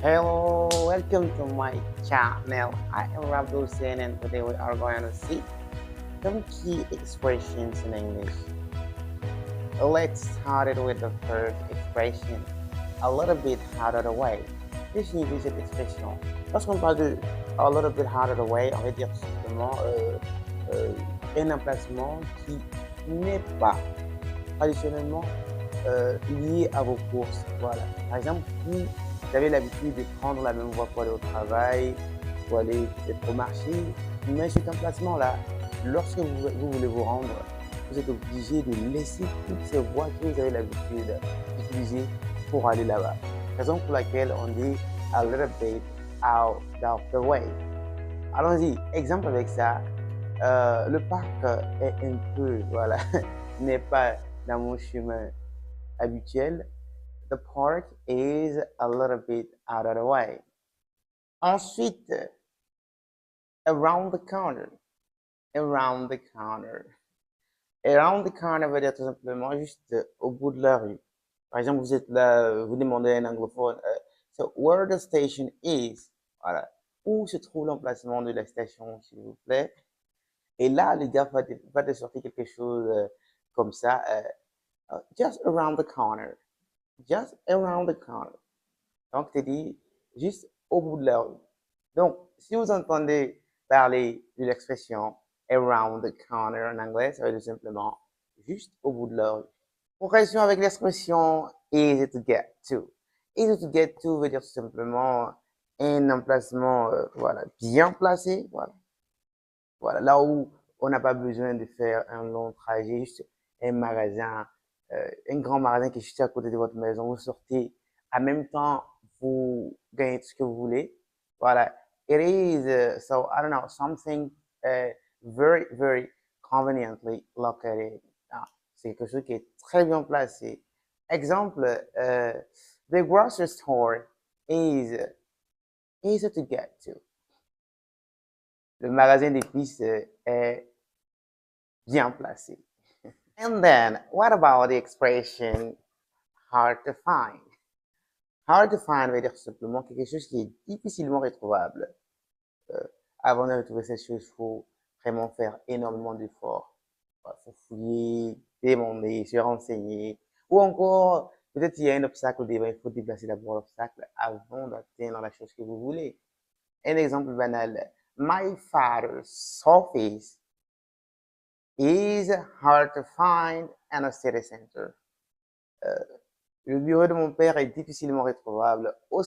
Hello, welcome to my channel. I am Rabdul Sen and today we are going to see some key expressions in English. Let's start it with the first expression, a little bit out of the way. Qu'est-ce que signifie cette expression? Lorsqu'on parle de a little bit out of the way, on va dire tout simplement euh, un emplacement qui n'est pas traditionnellement lié à vos courses. Voilà. Par exemple, vous avez l'habitude de prendre la même voie pour aller au travail, pour aller peut-être au marché, mais cet emplacement-là, lorsque vous voulez vous rendre, vous êtes obligé de laisser toutes ces voies que vous avez l'habitude d'utiliser pour aller là-bas. Raison pour laquelle on dit a little bit out of the way. Allons-y, exemple avec ça. Le parc est un peu, voilà, n'est pas dans mon chemin habituel. The park is a little bit out of the way. Ensuite, around the corner. Around the corner. Around the corner veut dire tout simplement juste au bout de la rue. Par exemple, vous êtes là, vous demandez à un anglophone, so where the station is. Voilà. Où se trouve l'emplacement de la station, s'il vous plaît. Et là, le gars va te sortir quelque chose comme ça. Just around the corner. Just around the corner. Donc, tu dis juste au bout de la rue. Donc, si vous entendez parler de l'expression around the corner en anglais, ça veut dire simplement juste au bout de la rue. Progression avec l'expression easy to get to. Easy to get to veut dire tout simplement un emplacement voilà, bien placé. Voilà. Voilà, là où on n'a pas besoin de faire un long trajet, juste un magasin, un grand magasin qui est juste à côté de votre maison. Vous sortez, en même temps, vous gagnez tout ce que vous voulez. Voilà. It is, so I don't know, something very conveniently located. Ah, c'est quelque chose qui est très bien placé. Exemple, the grocery store is easy to get to. Le magasin d'épices est bien placé. And then, what about the expression hard to find? Hard to find veut dire simplement quelque chose qui est difficilement retrouvable. Euh, Avant de retrouver cette chose, il faut vraiment faire énormément d'efforts. Il faut fouiller, demander, se renseigner. Ou encore, peut-être il y a un obstacle devant, il faut déplacer d'abord l'obstacle avant d'atteindre la chose que vous voulez. Un exemple banal. My father's office is hard to find in a city center. Le bureau de mon père est difficilement retrouvable au